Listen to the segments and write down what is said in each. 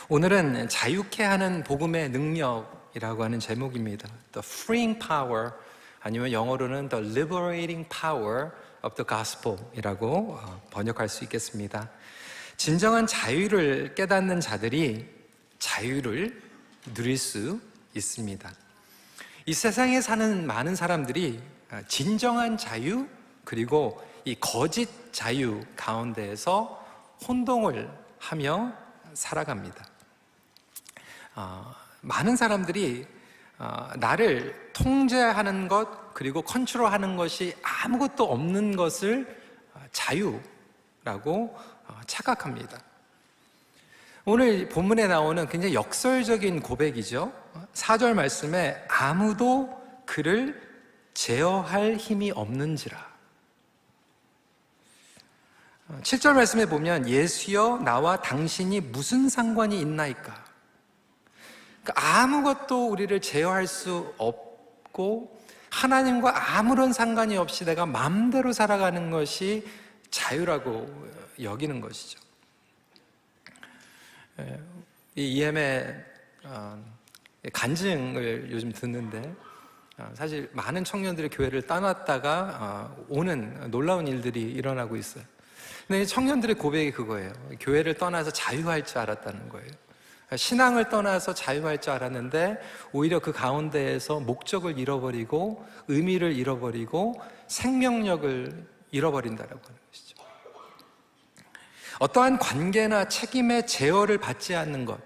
오늘은 자유케 하는 복음의 능력이라고 하는 제목입니다. The freeing power, 아니면 영어로는 The liberating power of the gospel 이라고 번역할 수 있겠습니다. 진정한 자유를 깨닫는 자들이 자유를 누릴 수 있습니다. 이 세상에 사는 많은 사람들이 진정한 자유 그리고 이 거짓 자유 가운데에서 혼동을 하며 살아갑니다. 많은 사람들이 나를 통제하는 것 그리고 컨트롤하는 것이 아무것도 없는 것을 자유라고 착각합니다. 오늘 본문에 나오는 굉장히 역설적인 고백이죠. 4절 말씀에 아무도 그를 제어할 힘이 없는지라. 7절 말씀에 보면 예수여 나와 당신이 무슨 상관이 있나이까. 그러니까 아무것도 우리를 제어할 수 없고 하나님과 아무런 상관이 없이 내가 마음대로 살아가는 것이 자유라고 여기는 것이죠. 이 EM의 간증을 요즘 듣는데 사실 많은 청년들이 교회를 떠났다가 오는 놀라운 일들이 일어나고 있어요. 근데 청년들의 고백이 그거예요. 교회를 떠나서 자유할 줄 알았다는 거예요. 신앙을 떠나서 자유할 줄 알았는데 오히려 그 가운데에서 목적을 잃어버리고 의미를 잃어버리고 생명력을 잃어버린다라고 하는 것이죠. 어떠한 관계나 책임의 제어를 받지 않는 것,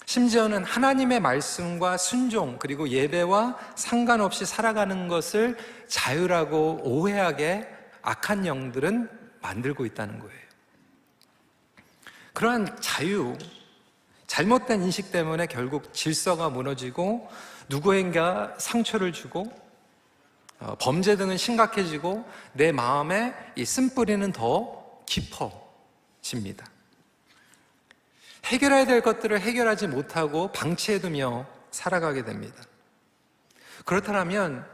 심지어는 하나님의 말씀과 순종 그리고 예배와 상관없이 살아가는 것을 자유라고 오해하게 악한 영들은 만들고 있다는 거예요. 그러한 자유, 잘못된 인식 때문에 결국 질서가 무너지고 누구에게 상처를 주고 범죄 등은 심각해지고 내 마음에 이 쓴뿌리는 더 깊어집니다. 해결해야 될 것들을 해결하지 못하고 방치해두며 살아가게 됩니다. 그렇다면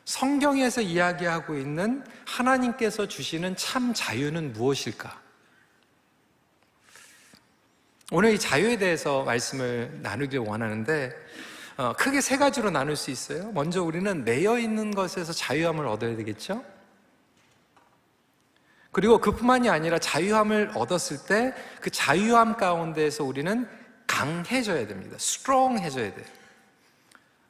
성경에서 이야기하고 있는 하나님께서 주시는 참 자유는 무엇일까? 오늘 이 자유에 대해서 말씀을 나누길 원하는데 크게 세 가지로 나눌 수 있어요. 먼저 우리는 매여 있는 것에서 자유함을 얻어야 되겠죠? 그리고 그뿐만이 아니라 자유함을 얻었을 때 그 자유함 가운데에서 우리는 강해져야 됩니다. 스트롱해져야 돼요.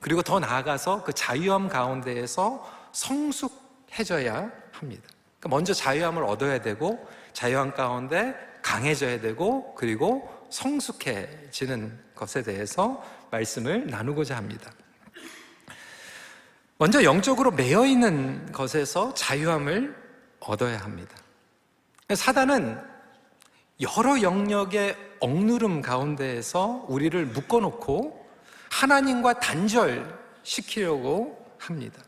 그리고 더 나아가서 그 자유함 가운데에서 성숙해져야 합니다. 그러니까 먼저 자유함을 얻어야 되고 자유함 가운데 강해져야 되고 그리고 성숙해지는 것에 대해서 말씀을 나누고자 합니다. 먼저 영적으로 매여있는 것에서 자유함을 얻어야 합니다. 사단은 여러 영역의 억누름 가운데에서 우리를 묶어놓고 하나님과 단절시키려고 합니다.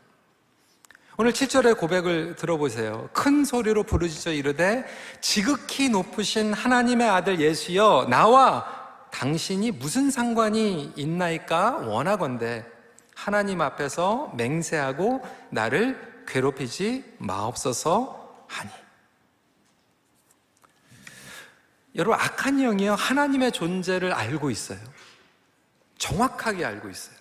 오늘 7절의 고백을 들어보세요. 큰 소리로 부르짖어 이르되 지극히 높으신 하나님의 아들 예수여 나와 당신이 무슨 상관이 있나이까 원하건대 하나님 앞에서 맹세하고 나를 괴롭히지 마옵소서 하니. 여러분, 악한 영이요 하나님의 존재를 알고 있어요. 정확하게 알고 있어요.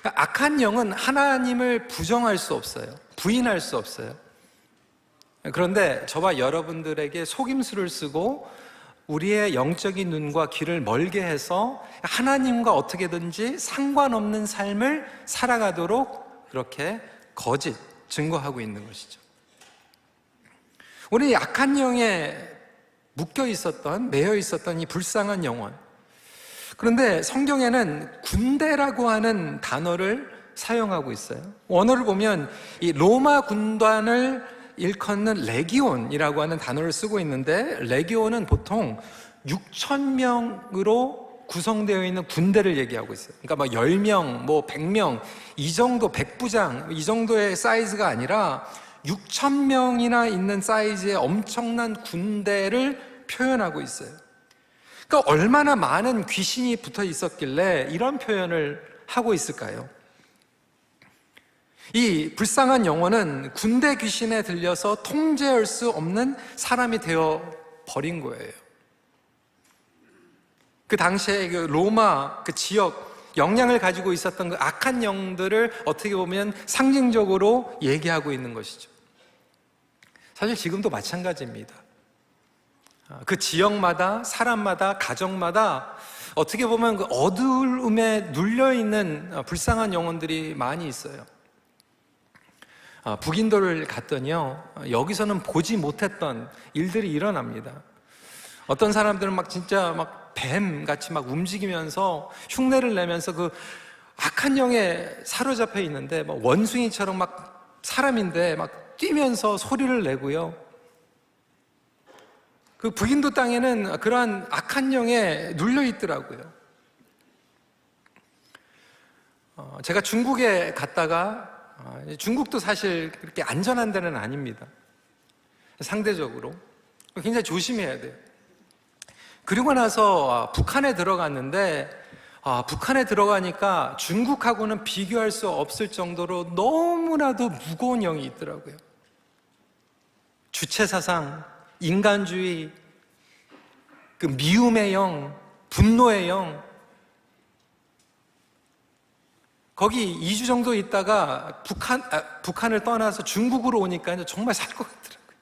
악한 영은 하나님을 부정할 수 없어요. 부인할 수 없어요. 그런데 저와 여러분들에게 속임수를 쓰고 우리의 영적인 눈과 귀를 멀게 해서 하나님과 어떻게든지 상관없는 삶을 살아가도록 그렇게 거짓 증거하고 있는 것이죠. 우리 악한 영에 묶여 있었던, 매여 있었던 이 불쌍한 영혼, 그런데 성경에는 군대라고 하는 단어를 사용하고 있어요. 원어를 보면 이 로마 군단을 일컫는 레기온이라고 하는 단어를 쓰고 있는데 레기온은 보통 6,000명으로 구성되어 있는 군대를 얘기하고 있어요. 그러니까 막 10명, 뭐 100명 이 정도, 백부장 이 정도의 사이즈가 아니라 6,000명이나 있는 사이즈의 엄청난 군대를 표현하고 있어요. 그러니까 얼마나 많은 귀신이 붙어 있었길래 이런 표현을 하고 있을까요? 이 불쌍한 영혼은 군대 귀신에 들려서 통제할 수 없는 사람이 되어 버린 거예요. 그 당시에 그 로마 그 지역 영향을 가지고 있었던 그 악한 영들을 어떻게 보면 상징적으로 얘기하고 있는 것이죠. 사실 지금도 마찬가지입니다. 그 지역마다, 사람마다, 가정마다 어떻게 보면 그 어두움에 눌려있는 불쌍한 영혼들이 많이 있어요. 북인도를 갔더니요, 여기서는 보지 못했던 일들이 일어납니다. 어떤 사람들은 막 진짜 막 뱀같이 막 움직이면서 흉내를 내면서 그 악한 영에 사로잡혀 있는데 막 원숭이처럼 막 사람인데 막 뛰면서 소리를 내고요. 그 북인도 땅에는 그러한 악한 영에 눌려 있더라고요. 제가 중국에 갔다가 중국도 사실 그렇게 안전한 데는 아닙니다. 상대적으로 굉장히 조심해야 돼요. 그리고 나서 북한에 들어갔는데 북한에 들어가니까 중국하고는 비교할 수 없을 정도로 너무나도 무거운 영이 있더라고요. 주체사상, 인간주의, 그 미움의 영, 분노의 영. 거기 2주 정도 있다가 북한을 떠나서 중국으로 오니까 정말 살 것 같더라고요.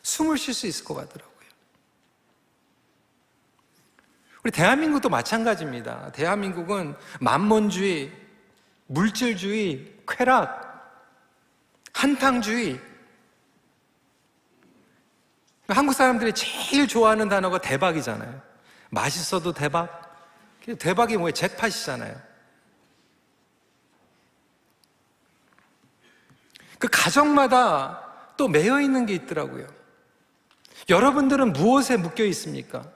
숨을 쉴 수 있을 것 같더라고요. 우리 대한민국도 마찬가지입니다. 대한민국은 만몬주의, 물질주의, 쾌락, 한탕주의. 한국 사람들이 제일 좋아하는 단어가 대박이잖아요. 맛있어도 대박. 대박이 뭐예요? 잭팟이잖아요. 그 가정마다 또 매여 있는 게 있더라고요. 여러분들은 무엇에 묶여 있습니까?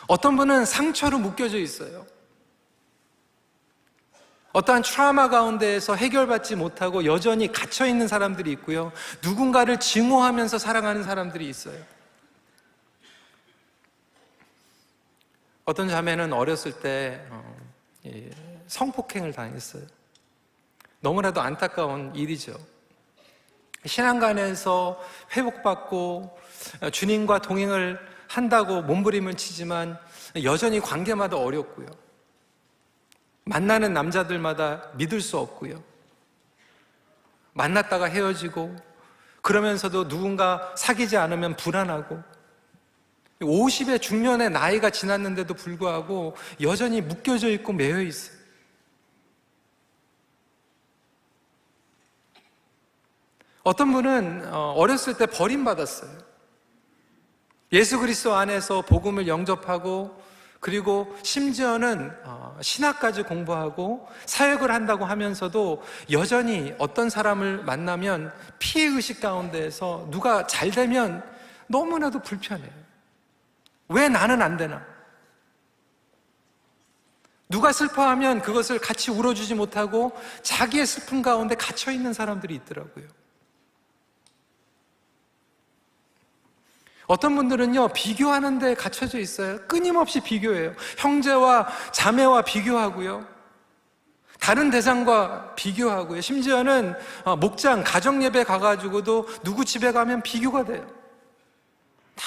어떤 분은 상처로 묶여져 있어요. 어떠한 트라우마 가운데에서 해결받지 못하고 여전히 갇혀 있는 사람들이 있고요. 누군가를 증오하면서 살아가는 사람들이 있어요. 어떤 자매는 어렸을 때 성폭행을 당했어요. 너무나도 안타까운 일이죠. 신앙관에서 회복받고 주님과 동행을 한다고 몸부림을 치지만 여전히 관계마다 어렵고요. 만나는 남자들마다 믿을 수 없고요. 만났다가 헤어지고 그러면서도 누군가 사귀지 않으면 불안하고 50의 중년의 나이가 지났는데도 불구하고 여전히 묶여져 있고 매여 있어요. 어떤 분은 어렸을 때 버림받았어요. 예수 그리스도 안에서 복음을 영접하고 그리고 심지어는 신학까지 공부하고 사역을 한다고 하면서도 여전히 어떤 사람을 만나면 피해의식 가운데에서 누가 잘 되면 너무나도 불편해요. 왜 나는 안 되나? 누가 슬퍼하면 그것을 같이 울어주지 못하고 자기의 슬픔 가운데 갇혀있는 사람들이 있더라고요. 어떤 분들은요, 비교하는 데 갇혀져 있어요. 끊임없이 비교해요. 형제와 자매와 비교하고요. 다른 대상과 비교하고요. 심지어는 목장, 가정예배 가가지고도 누구 집에 가면 비교가 돼요. 다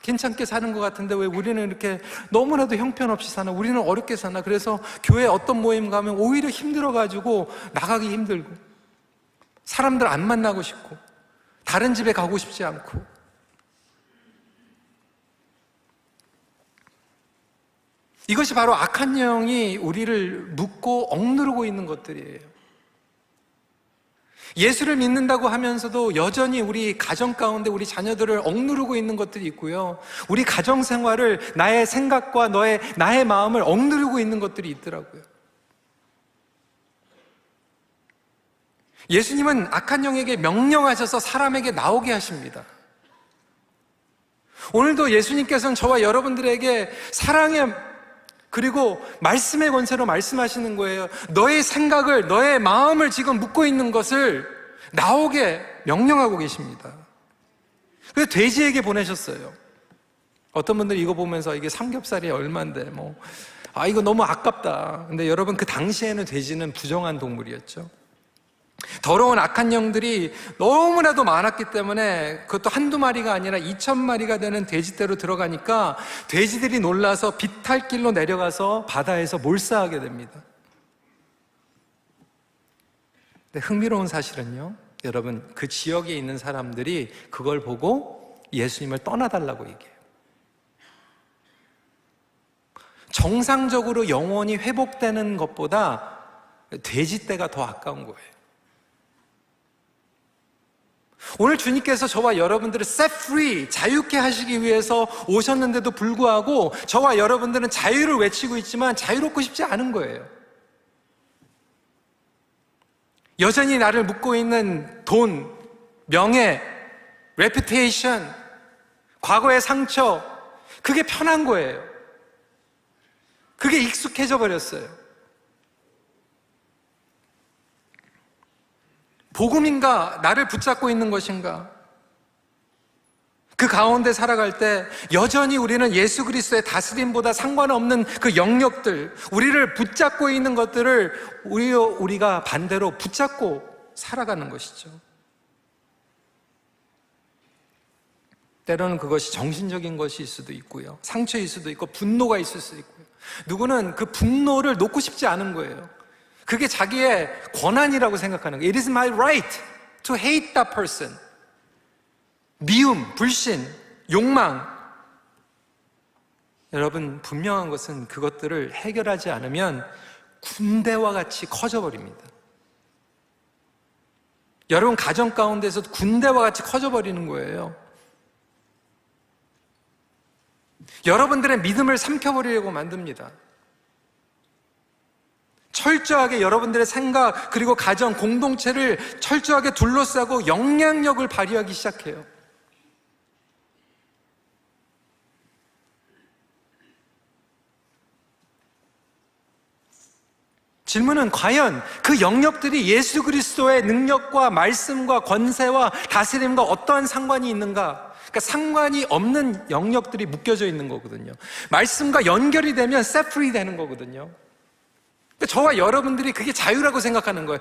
괜찮게 사는 것 같은데 왜 우리는 이렇게 너무나도 형편없이 사나? 우리는 어렵게 사나? 그래서 교회 어떤 모임 가면 오히려 힘들어가지고 나가기 힘들고 사람들 안 만나고 싶고 다른 집에 가고 싶지 않고 이것이 바로 악한 영이 우리를 묶고 억누르고 있는 것들이에요. 예수를 믿는다고 하면서도 여전히 우리 가정 가운데 우리 자녀들을 억누르고 있는 것들이 있고요. 우리 가정 생활을 나의 생각과 나의 마음을 억누르고 있는 것들이 있더라고요. 예수님은 악한 영에게 명령하셔서 사람에게 나오게 하십니다. 오늘도 예수님께서는 저와 여러분들에게 사랑의 그리고 말씀의 권세로 말씀하시는 거예요. 너의 생각을, 너의 마음을 지금 묶고 있는 것을 나오게 명령하고 계십니다. 그래서 돼지에게 보내셨어요. 어떤 분들이 이거 보면서 이게 삼겹살이 얼만데 이거 너무 아깝다. 근데 여러분 그 당시에는 돼지는 부정한 동물이었죠. 더러운 악한 영들이 너무나도 많았기 때문에 그것도 한두 마리가 아니라 2,000마리가 되는 돼지떼로 들어가니까 돼지들이 놀라서 비탈길로 내려가서 바다에서 몰사하게 됩니다. 근데 흥미로운 사실은요, 여러분, 그 지역에 있는 사람들이 그걸 보고 예수님을 떠나달라고 얘기해요. 정상적으로 영혼이 회복되는 것보다 돼지떼가 더 아까운 거예요. 오늘 주님께서 저와 여러분들을 set free, 자유케 하시기 위해서 오셨는데도 불구하고 저와 여러분들은 자유를 외치고 있지만 자유롭고 싶지 않은 거예요. 여전히 나를 묶고 있는 돈, 명예, reputation, 과거의 상처, 그게 편한 거예요. 그게 익숙해져 버렸어요. 복음인가? 나를 붙잡고 있는 것인가? 그 가운데 살아갈 때 여전히 우리는 예수 그리스도의 다스림보다 상관없는 그 영역들, 우리를 붙잡고 있는 것들을 우리가 반대로 붙잡고 살아가는 것이죠. 때로는 그것이 정신적인 것일 수도 있고요, 상처일 수도 있고 분노가 있을 수도 있고요. 누구는 그 분노를 놓고 싶지 않은 거예요. 그게 자기의 권한이라고 생각하는 거예요. It is my right to hate that person. 미움, 불신, 욕망. 여러분, 분명한 것은 그것들을 해결하지 않으면 군대와 같이 커져버립니다. 여러분 가정 가운데서 군대와 같이 커져버리는 거예요. 여러분들의 믿음을 삼켜버리려고 만듭니다. 철저하게 여러분들의 생각 그리고 가정, 공동체를 철저하게 둘러싸고 영향력을 발휘하기 시작해요. 질문은 과연 그 영역들이 예수 그리스도의 능력과 말씀과 권세와 다스림과 어떠한 상관이 있는가? 그러니까 상관이 없는 영역들이 묶여져 있는 거거든요. 말씀과 연결이 되면 set free 되는 거거든요. 저와 여러분들이 그게 자유라고 생각하는 거예요.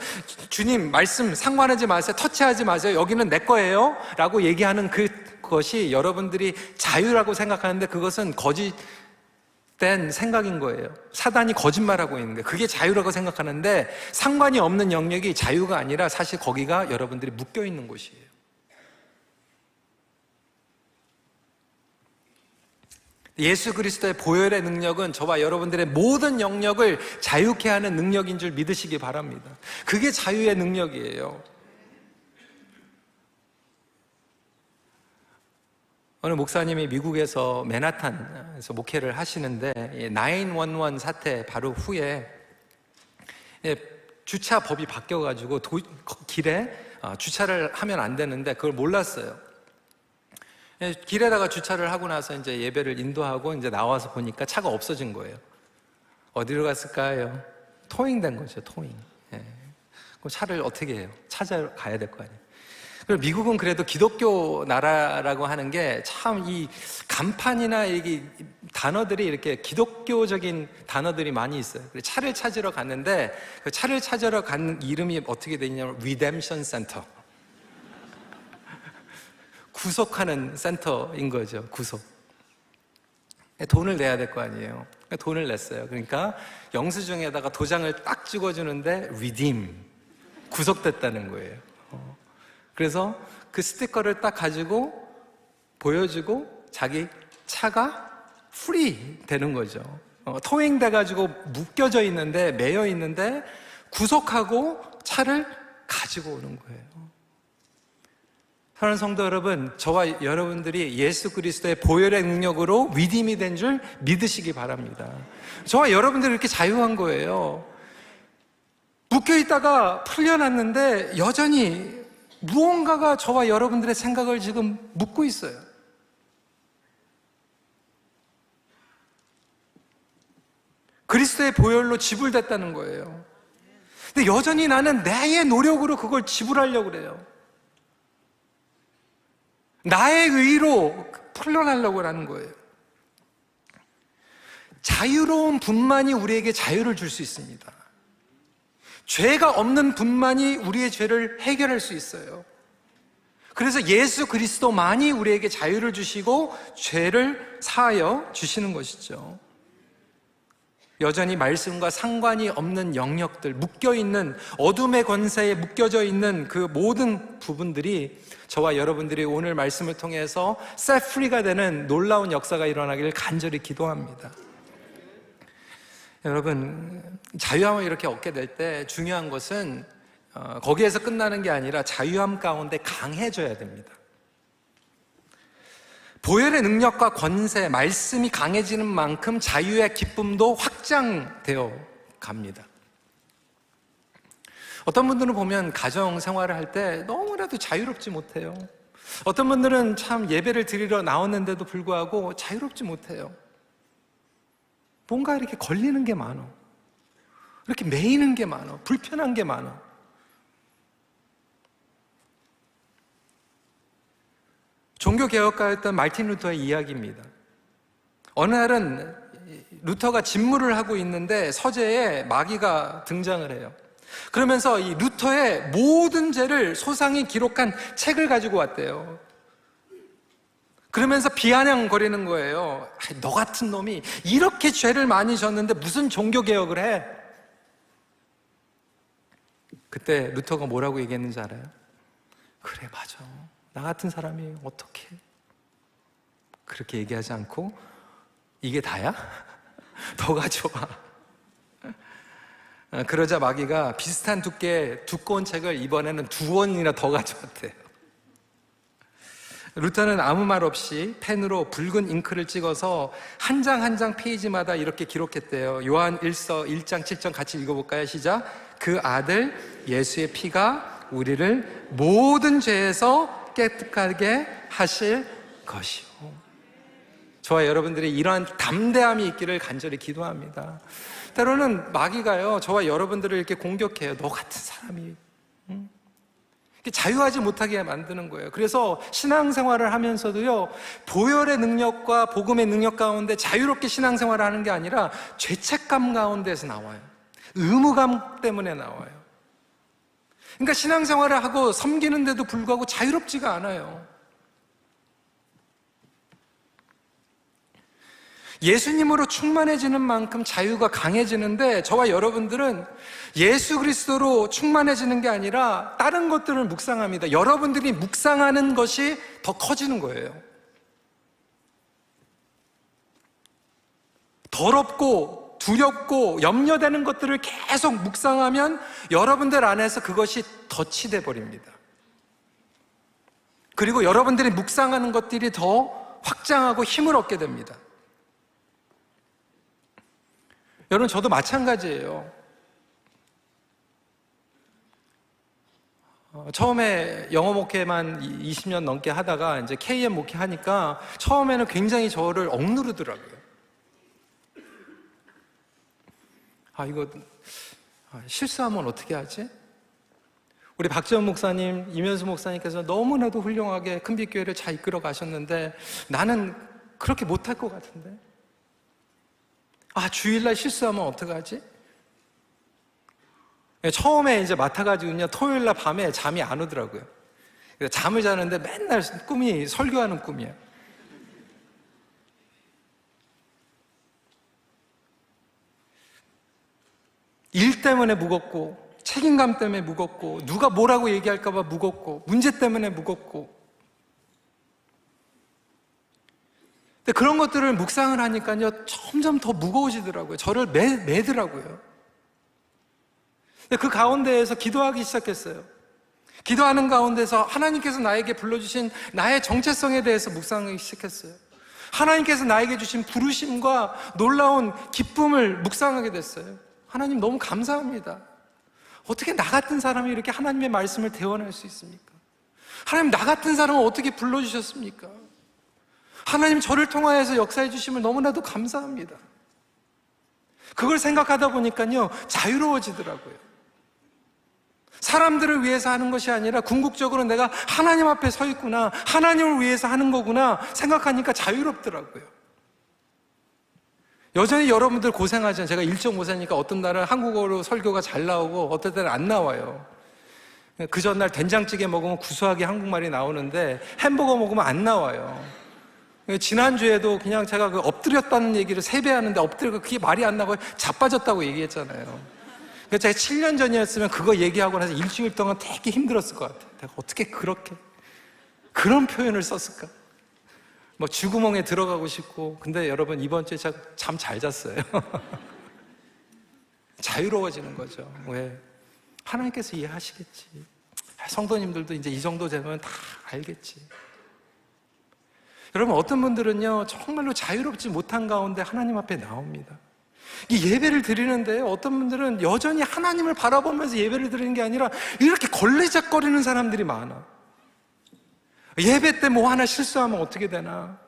주님, 말씀 상관하지 마세요. 터치하지 마세요. 여기는 내 거예요 라고 얘기하는 그것이 여러분들이 자유라고 생각하는데 그것은 거짓된 생각인 거예요. 사단이 거짓말하고 있는 거예요. 그게 자유라고 생각하는데 상관이 없는 영역이 자유가 아니라 사실 거기가 여러분들이 묶여 있는 곳이에요. 예수 그리스도의 보혈의 능력은 저와 여러분들의 모든 영역을 자유케 하는 능력인 줄 믿으시기 바랍니다. 그게 자유의 능력이에요. 어느 목사님이 미국에서 맨하탄에서 목회를 하시는데 911 사태 바로 후에 주차법이 바뀌어가지고 길에 주차를 하면 안 되는데 그걸 몰랐어요. 길에다가 주차를 하고 나서 이제 예배를 인도하고 이제 나와서 보니까 차가 없어진 거예요. 어디로 갔을까요? 토잉된 거죠, 토잉. 그럼 차를 어떻게 해요? 찾아가야 될 거 아니에요. 그리고 미국은 그래도 기독교 나라라고 하는 게 참 이 간판이나 이게 단어들이 이렇게 기독교적인 단어들이 많이 있어요. 그래서 차를 찾으러 갔는데 그 차를 찾으러 간 이름이 어떻게 되냐면 Redemption Center. 구속하는 센터인 거죠. 구속. 돈을 내야 될 거 아니에요. 돈을 냈어요. 그러니까 영수증에다가 도장을 딱 찍어주는데 redeem, 구속됐다는 거예요. 그래서 그 스티커를 딱 가지고 보여주고 자기 차가 free 되는 거죠. 토잉 돼가지고 묶여져 있는데, 매여 있는데 구속하고 차를 가지고 오는 거예요. 사랑하는 성도 여러분, 저와 여러분들이 예수 그리스도의 보혈의 능력으로 리딤이 된 줄 믿으시기 바랍니다. 저와 여러분들이 이렇게 자유한 거예요. 묶여있다가 풀려났는데 여전히 무언가가 저와 여러분들의 생각을 지금 묶고 있어요. 그리스도의 보혈로 지불됐다는 거예요. 근데 여전히 나는 나의 노력으로 그걸 지불하려고 그래요. 나의 의로 풀려나려고 하는 거예요. 자유로운 분만이 우리에게 자유를 줄 수 있습니다. 죄가 없는 분만이 우리의 죄를 해결할 수 있어요. 그래서 예수 그리스도만이 우리에게 자유를 주시고 죄를 사하여 주시는 것이죠. 여전히 말씀과 상관이 없는 영역들, 묶여있는 어둠의 권세에 묶여져 있는 그 모든 부분들이 저와 여러분들이 오늘 말씀을 통해서 set free가 되는 놀라운 역사가 일어나기를 간절히 기도합니다. 여러분, 자유함을 이렇게 얻게 될 때 중요한 것은 거기에서 끝나는 게 아니라 자유함 가운데 강해져야 됩니다. 보혈의 능력과 권세, 말씀이 강해지는 만큼 자유의 기쁨도 확장되어 갑니다. 어떤 분들은 보면 가정 생활을 할 때 너무나도 자유롭지 못해요. 어떤 분들은 참 예배를 드리러 나왔는데도 불구하고 자유롭지 못해요. 뭔가 이렇게 걸리는 게 많아. 이렇게 매이는 게 많아. 불편한 게 많아. 종교개혁가였던 마틴 루터의 이야기입니다. 어느 날은 루터가 집무를 하고 있는데 서재에 마귀가 등장을 해요. 그러면서 이 루터의 모든 죄를 소상히 기록한 책을 가지고 왔대요. 그러면서 비아냥거리는 거예요. 너 같은 놈이 이렇게 죄를 많이 졌는데 무슨 종교개혁을 해? 그때 루터가 뭐라고 얘기했는지 알아요? 그래, 맞아. 나 같은 사람이 어떻게? 그렇게 얘기하지 않고 이게 다야? 더 가져와. 그러자 마귀가 비슷한 두께의 두꺼운 책을 이번에는 2권이나 더 가져왔대요. 루터는 아무 말 없이 펜으로 붉은 잉크를 찍어서 한 장 한 장 페이지마다 이렇게 기록했대요. 요한 1서 1장 7절 같이 읽어볼까요? 시작. 그 아들 예수의 피가 우리를 모든 죄에서 깨끗하게 하실 것이요. 저와 여러분들이 이러한 담대함이 있기를 간절히 기도합니다. 때로는 마귀가요, 저와 여러분들을 이렇게 공격해요. 너 같은 사람이 자유하지 못하게 만드는 거예요. 그래서 신앙생활을 하면서도요, 보혈의 능력과 복음의 능력 가운데 자유롭게 신앙생활을 하는 게 아니라 죄책감 가운데서 나와요. 의무감 때문에 나와요. 그러니까 신앙생활을 하고 섬기는데도 불구하고 자유롭지가 않아요. 예수님으로 충만해지는 만큼 자유가 강해지는데 저와 여러분들은 예수 그리스도로 충만해지는 게 아니라 다른 것들을 묵상합니다. 여러분들이 묵상하는 것이 더 커지는 거예요. 더럽고 두렵고 염려되는 것들을 계속 묵상하면 여러분들 안에서 그것이 덫이 돼버립니다. 그리고 여러분들이 묵상하는 것들이 더 확장하고 힘을 얻게 됩니다. 여러분, 저도 마찬가지예요. 처음에 영어 목회만 20년 넘게 하다가 이제 KM 목회 하니까 처음에는 굉장히 저를 억누르더라고요. 이거 실수하면 어떻게 하지? 우리 박지원 목사님, 이면수 목사님께서 너무나도 훌륭하게 큰빛교회를 잘 이끌어 가셨는데 나는 그렇게 못할 것 같은데. 주일날 실수하면 어떡하지? 처음에 이제 맡아가지고요, 토요일날 밤에 잠이 안 오더라고요. 그래서 잠을 자는데 맨날 꿈이 설교하는 꿈이에요. 일 때문에 무겁고, 책임감 때문에 무겁고, 누가 뭐라고 얘기할까봐 무겁고, 문제 때문에 무겁고. 근데 그런 것들을 묵상을 하니까요, 점점 더 무거워지더라고요. 저를 매더라고요. 근데 그 가운데에서 기도하기 시작했어요. 기도하는 가운데서 하나님께서 나에게 불러주신 나의 정체성에 대해서 묵상하기 시작했어요. 하나님께서 나에게 주신 부르심과 놀라운 기쁨을 묵상하게 됐어요. 하나님 너무 감사합니다. 어떻게 나 같은 사람이 이렇게 하나님의 말씀을 대원할 수 있습니까? 하나님, 나 같은 사람을 어떻게 불러주셨습니까? 하나님, 저를 통하여서 역사해 주심을 너무나도 감사합니다. 그걸 생각하다 보니까요, 자유로워지더라고요. 사람들을 위해서 하는 것이 아니라 궁극적으로 내가 하나님 앞에 서 있구나, 하나님을 위해서 하는 거구나 생각하니까 자유롭더라고요. 여전히 여러분들 고생하잖아요. 제가 1.5세니까 어떤 날은 한국어로 설교가 잘 나오고 어떤 때는 안 나와요. 그 전날 된장찌개 먹으면 구수하게 한국말이 나오는데 햄버거 먹으면 안 나와요. 지난주에도 그냥 제가 그 엎드렸다는 얘기를 3배 하는데 엎드려 그게 말이 안 나고 자빠졌다고 얘기했잖아요. 그래서 제가 7년 전이었으면 그거 얘기하고 나서 일주일 동안 되게 힘들었을 것 같아요. 내가 어떻게 그렇게 그런 표현을 썼을까? 뭐 쥐구멍에 들어가고 싶고. 근데 여러분 이번 주에 제가 잠 잘 잤어요. 자유로워지는 거죠. 왜? 하나님께서 이해하시겠지. 성도님들도 이제 이 정도 되면 다 알겠지. 여러분 어떤 분들은요 정말로 자유롭지 못한 가운데 하나님 앞에 나옵니다. 이 예배를 드리는데 어떤 분들은 여전히 하나님을 바라보면서 예배를 드리는 게 아니라 이렇게 걸레작거리는 사람들이 많아. 예배 때 뭐 하나 실수하면 어떻게 되나?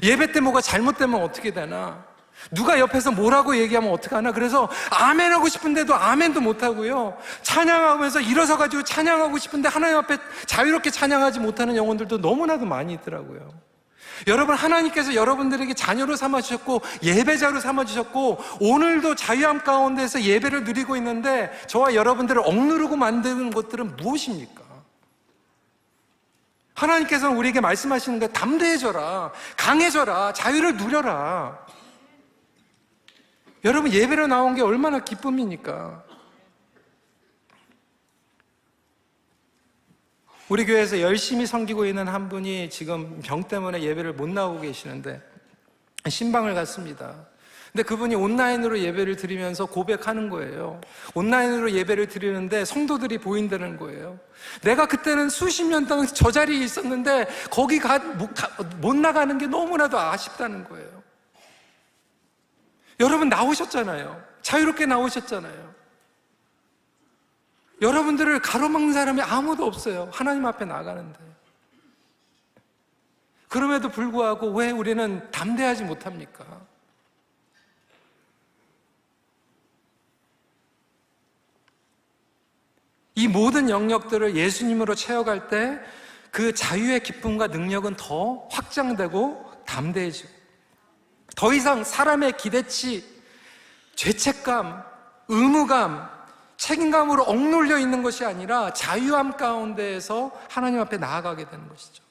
예배 때 뭐가 잘못되면 어떻게 되나? 누가 옆에서 뭐라고 얘기하면 어떡하나? 그래서 아멘 하고 싶은데도 아멘도 못하고요, 찬양하면서 일어서가지고 찬양하고 싶은데 하나님 앞에 자유롭게 찬양하지 못하는 영혼들도 너무나도 많이 있더라고요. 여러분, 하나님께서 여러분들에게 자녀로 삼아주셨고 예배자로 삼아주셨고 오늘도 자유함 가운데서 예배를 누리고 있는데 저와 여러분들을 억누르고 만드는 것들은 무엇입니까? 하나님께서는 우리에게 말씀하시는 게 담대해져라, 강해져라, 자유를 누려라. 여러분, 예배로 나온 게 얼마나 기쁨입니까? 우리 교회에서 열심히 섬기고 있는 한 분이 지금 병 때문에 예배를 못 나오고 계시는데 신방을 갔습니다. 근데 그분이 온라인으로 예배를 드리면서 고백하는 거예요. 온라인으로 예배를 드리는데 성도들이 보인다는 거예요. 내가 그때는 수십 년 동안 저 자리에 있었는데 거기 못 나가는 게 너무나도 아쉽다는 거예요. 여러분 나오셨잖아요. 자유롭게 나오셨잖아요. 여러분들을 가로막는 사람이 아무도 없어요. 하나님 앞에 나가는데. 그럼에도 불구하고 왜 우리는 담대하지 못합니까? 이 모든 영역들을 예수님으로 채워갈 때 그 자유의 기쁨과 능력은 더 확장되고 담대해지고, 더 이상 사람의 기대치, 죄책감, 의무감, 책임감으로 억눌려 있는 것이 아니라 자유함 가운데에서 하나님 앞에 나아가게 되는 것이죠.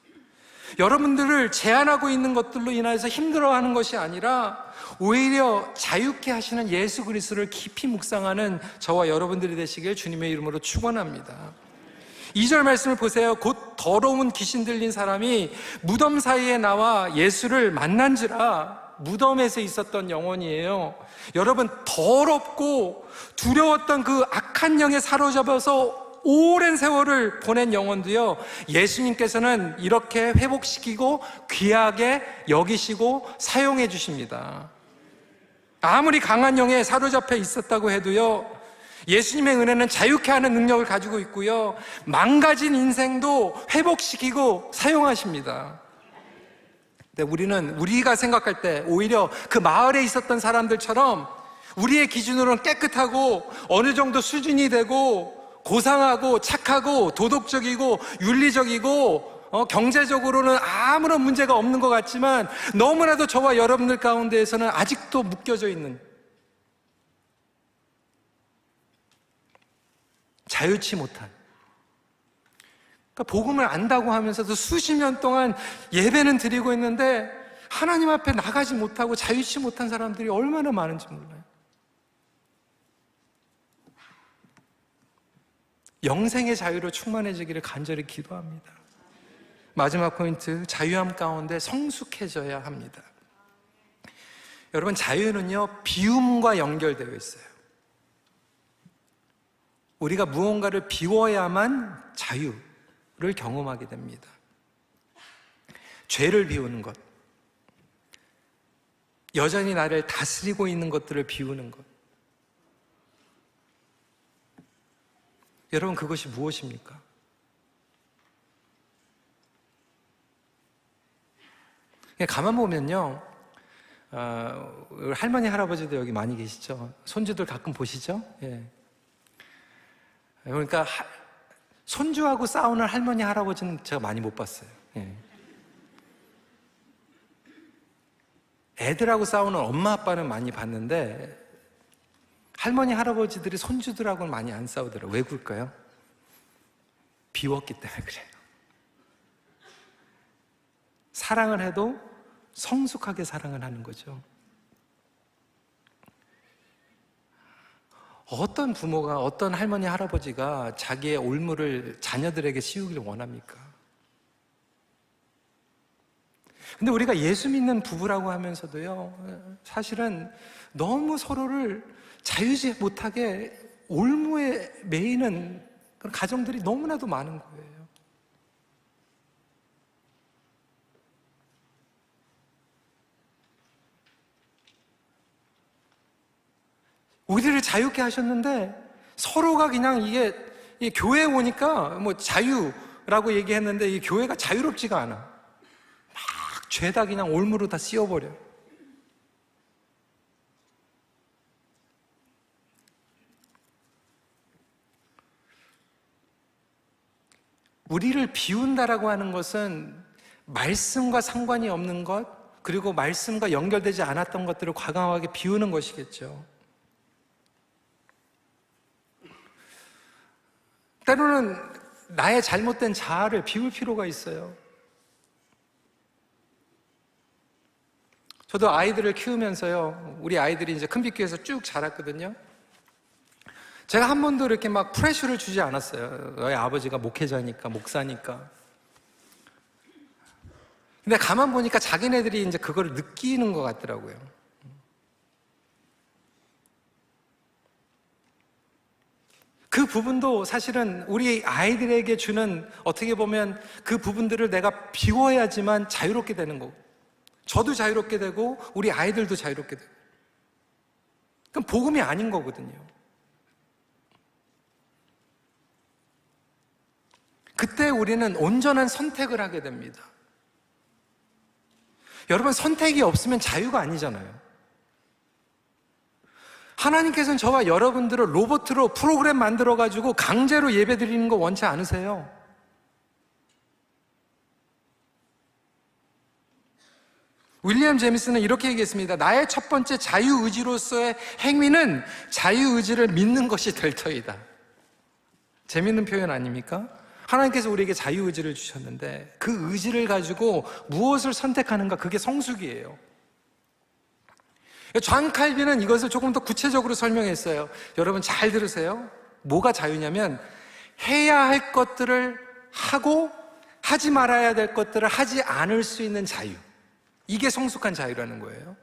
여러분들을 제한하고 있는 것들로 인해서 힘들어하는 것이 아니라 오히려 자유케 하시는 예수 그리스도를 깊이 묵상하는 저와 여러분들이 되시길 주님의 이름으로 축원합니다. 2절 말씀을 보세요. 곧 더러운 귀신 들린 사람이 무덤 사이에 나와 예수를 만난지라. 무덤에서 있었던 영혼이에요. 여러분, 더럽고 두려웠던 그 악한 영에 사로잡아서 오랜 세월을 보낸 영혼도요, 예수님께서는 이렇게 회복시키고 귀하게 여기시고 사용해 주십니다. 아무리 강한 영에 사로잡혀 있었다고 해도요, 예수님의 은혜는 자유케 하는 능력을 가지고 있고요, 망가진 인생도 회복시키고 사용하십니다. 근데 우리가 생각할 때 오히려 그 마을에 있었던 사람들처럼 우리의 기준으로는 깨끗하고 어느 정도 수준이 되고 고상하고 착하고 도덕적이고 윤리적이고 경제적으로는 아무런 문제가 없는 것 같지만 너무나도 저와 여러분들 가운데에서는 아직도 묶여져 있는, 자유치 못한, 그러니까 복음을 안다고 하면서도 수십 년 동안 예배는 드리고 있는데 하나님 앞에 나가지 못하고 자유치 못한 사람들이 얼마나 많은지 몰라요. 영생의 자유로 충만해지기를 간절히 기도합니다. 마지막 포인트, 자유함 가운데 성숙해져야 합니다. 여러분, 자유는요, 비움과 연결되어 있어요. 우리가 무언가를 비워야만 자유를 경험하게 됩니다. 죄를 비우는 것, 여전히 나를 다스리고 있는 것들을 비우는 것. 여러분, 그것이 무엇입니까? 가만 보면요, 할머니, 할아버지도 여기 많이 계시죠? 손주들 가끔 보시죠? 예. 그러니까 손주하고 싸우는 할머니, 할아버지는 제가 많이 못 봤어요. 예. 애들하고 싸우는 엄마 아빠는 많이 봤는데 할머니 할아버지들이 손주들하고는 많이 안 싸우더라고요. 왜 그럴까요? 비웠기 때문에 그래요. 사랑을 해도 성숙하게 사랑을 하는 거죠. 어떤 부모가, 어떤 할머니 할아버지가 자기의 올무를 자녀들에게 씌우기를 원합니까? 근데 우리가 예수 믿는 부부라고 하면서도요, 사실은 너무 서로를 자유지 못하게 올무에 매이는 그런 가정들이 너무나도 많은 거예요. 우리를 자유케 하셨는데 서로가 그냥 이게 교회에 오니까 뭐 자유라고 얘기했는데 이 교회가 자유롭지가 않아. 막 죄다 그냥 올무로 다 씌워버려. 우리를 비운다라고 하는 것은 말씀과 상관이 없는 것, 그리고 말씀과 연결되지 않았던 것들을 과감하게 비우는 것이겠죠. 때로는 나의 잘못된 자아를 비울 필요가 있어요. 저도 아이들을 키우면서요, 우리 아이들이 이제 큰빛교회에서 쭉 자랐거든요. 제가 한 번도 이렇게 막 프레셔를 주지 않았어요. 너희 아버지가 목회자니까, 목사니까. 근데 가만 보니까 자기네들이 이제 그걸 느끼는 것 같더라고요. 그 부분도 사실은 우리 아이들에게 주는, 어떻게 보면 그 부분들을 내가 비워야지만 자유롭게 되는 거고, 저도 자유롭게 되고 우리 아이들도 자유롭게 되고, 그럼 복음이 아닌 거거든요. 그때 우리는 온전한 선택을 하게 됩니다. 여러분, 선택이 없으면 자유가 아니잖아요. 하나님께서는 저와 여러분들을 로봇으로 프로그램 만들어가지고 강제로 예배 드리는 거 원치 않으세요. 윌리엄 제미스는 이렇게 얘기했습니다. 나의 첫 번째 자유의지로서의 행위는 자유의지를 믿는 것이 될 터이다. 재밌는 표현 아닙니까? 하나님께서 우리에게 자유의지를 주셨는데 그 의지를 가지고 무엇을 선택하는가, 그게 성숙이에요. 존 칼빈은 이것을 조금 더 구체적으로 설명했어요. 여러분 잘 들으세요. 뭐가 자유냐면 해야 할 것들을 하고 하지 말아야 될 것들을 하지 않을 수 있는 자유. 이게 성숙한 자유라는 거예요.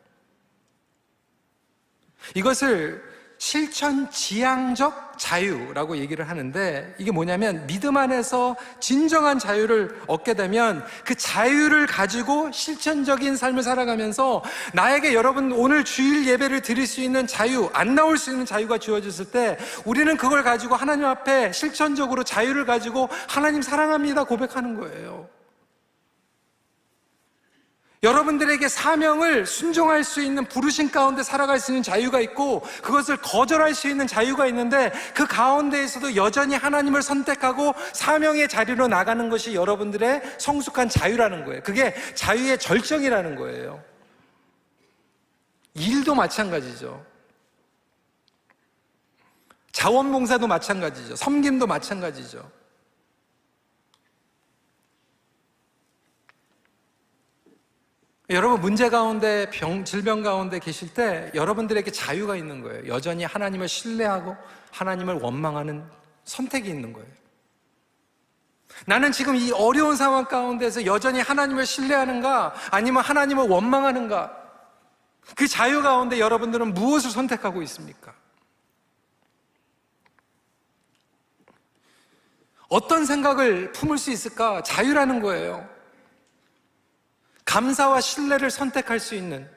이것을 실천지향적 자유라고 얘기를 하는데, 이게 뭐냐면 믿음 안에서 진정한 자유를 얻게 되면 그 자유를 가지고 실천적인 삶을 살아가면서 나에게, 여러분 오늘 주일 예배를 드릴 수 있는 자유, 안 나올 수 있는 자유가 주어졌을 때 우리는 그걸 가지고 하나님 앞에 실천적으로 자유를 가지고 하나님 사랑합니다 고백하는 거예요. 여러분들에게 사명을 순종할 수 있는 부르심 가운데 살아갈 수 있는 자유가 있고, 그것을 거절할 수 있는 자유가 있는데, 그 가운데에서도 여전히 하나님을 선택하고 사명의 자리로 나가는 것이 여러분들의 성숙한 자유라는 거예요. 그게 자유의 절정이라는 거예요. 일도 마찬가지죠. 자원봉사도 마찬가지죠. 섬김도 마찬가지죠. 여러분 문제 가운데, 질병 가운데 계실 때 여러분들에게 자유가 있는 거예요. 여전히 하나님을 신뢰하고 하나님을 원망하는 선택이 있는 거예요. 나는 지금 이 어려운 상황 가운데서 여전히 하나님을 신뢰하는가, 아니면 하나님을 원망하는가, 그 자유 가운데 여러분들은 무엇을 선택하고 있습니까? 어떤 생각을 품을 수 있을까? 자유라는 거예요. 감사와 신뢰를 선택할 수 있는,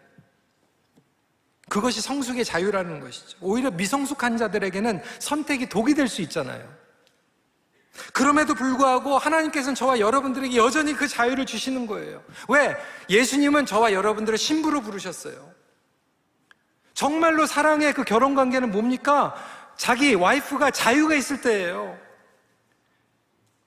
그것이 성숙의 자유라는 것이죠. 오히려 미성숙한 자들에게는 선택이 독이 될 수 있잖아요. 그럼에도 불구하고 하나님께서는 저와 여러분들에게 여전히 그 자유를 주시는 거예요. 왜? 예수님은 저와 여러분들을 신부로 부르셨어요. 정말로 사랑의 그 결혼관계는 뭡니까? 자기 와이프가 자유가 있을 때예요.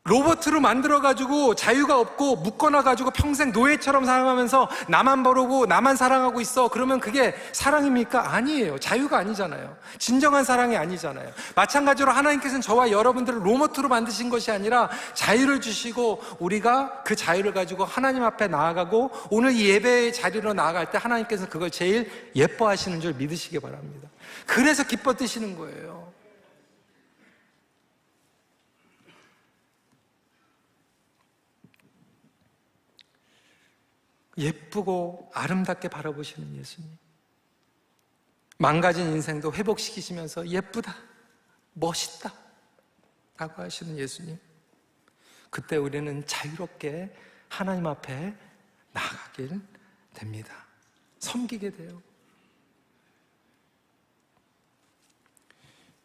로봇으로 만들어가지고 자유가 없고 묶어놔가지고 평생 노예처럼 살아가면서 나만 버르고 나만 사랑하고 있어. 그러면 그게 사랑입니까? 아니에요. 자유가 아니잖아요. 진정한 사랑이 아니잖아요. 마찬가지로 하나님께서는 저와 여러분들을 로봇으로 만드신 것이 아니라 자유를 주시고 우리가 그 자유를 가지고 하나님 앞에 나아가고 오늘 이 예배의 자리로 나아갈 때 하나님께서 그걸 제일 예뻐하시는 줄 믿으시기 바랍니다. 그래서 기뻐 뜨시는 거예요. 예쁘고 아름답게 바라보시는 예수님, 망가진 인생도 회복시키시면서 예쁘다, 멋있다 라고 하시는 예수님, 그때 우리는 자유롭게 하나님 앞에 나아가길 됩니다. 섬기게 돼요.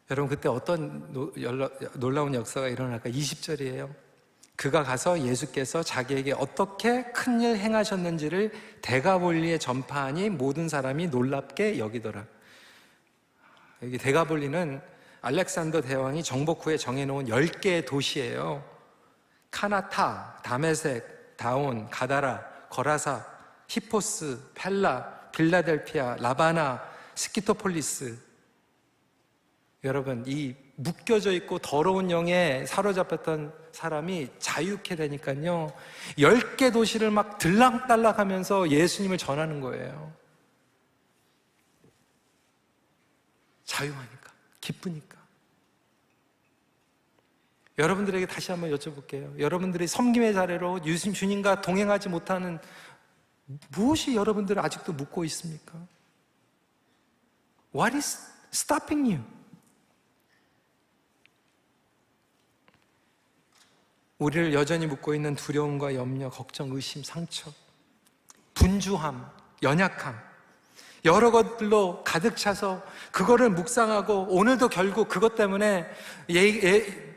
여러분, 그때 어떤 놀라운 역사가 일어날까? 20절이에요. 그가 가서 예수께서 자기에게 어떻게 큰일 행하셨는지를 데가볼리에 전파하니 모든 사람이 놀랍게 여기더라. 여기 데가볼리는 알렉산더 대왕이 정복 후에 정해놓은 10개의 도시예요. 카나타, 다메섹, 다온, 가다라, 거라사, 히포스, 펠라, 빌라델피아, 라바나, 스키토폴리스. 여러분, 이 묶여져 있고 더러운 영에 사로잡혔던 사람이 자유케 되니까요, 10개 도시를 막 들락달락 하면서 예수님을 전하는 거예요. 자유하니까, 기쁘니까. 여러분들에게 다시 한번 여쭤볼게요. 여러분들이 섬김의 자리로 주님과 동행하지 못하는 무엇이 여러분들을 아직도 묶고 있습니까? What is stopping you? 우리를 여전히 묶고 있는 두려움과 염려, 걱정, 의심, 상처, 분주함, 연약함, 여러 것들로 가득 차서 그거를 묵상하고 오늘도 결국 그것 때문에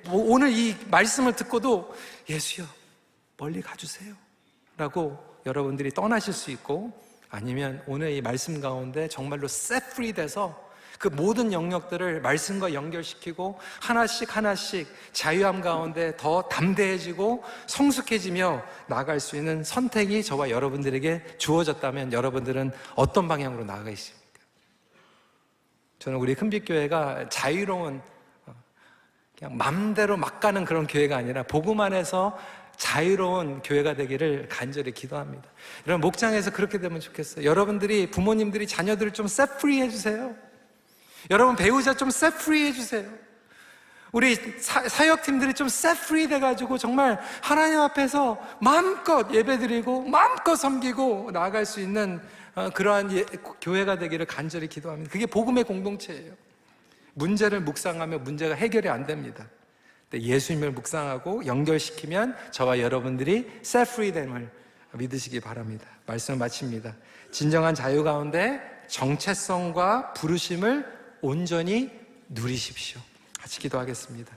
오늘 이 말씀을 듣고도 예수여 멀리 가주세요 라고 여러분들이 떠나실 수 있고, 아니면 오늘 이 말씀 가운데 정말로 set free 돼서 그 모든 영역들을 말씀과 연결시키고 하나씩 하나씩 자유함 가운데 더 담대해지고 성숙해지며 나아갈 수 있는 선택이 저와 여러분들에게 주어졌다면 여러분들은 어떤 방향으로 나아가십니까? 저는 우리 큰빛교회가 자유로운, 그냥 맘대로 막 가는 그런 교회가 아니라 복음 안에서 자유로운 교회가 되기를 간절히 기도합니다. 여러분, 목장에서 그렇게 되면 좋겠어요. 여러분들이, 부모님들이 자녀들을 좀 set free 해주세요. 여러분, 배우자 좀 set free 해주세요. 우리 사역팀들이 좀 set free 돼가지고 정말 하나님 앞에서 마음껏 예배드리고 마음껏 섬기고 나아갈 수 있는 그러한 교회가 되기를 간절히 기도합니다. 그게 복음의 공동체예요. 문제를 묵상하면 문제가 해결이 안 됩니다. 예수님을 묵상하고 연결시키면 저와 여러분들이 set free 됨을 믿으시기 바랍니다. 말씀을 마칩니다. 진정한 자유 가운데 정체성과 부르심을 온전히 누리십시오. 같이 기도하겠습니다.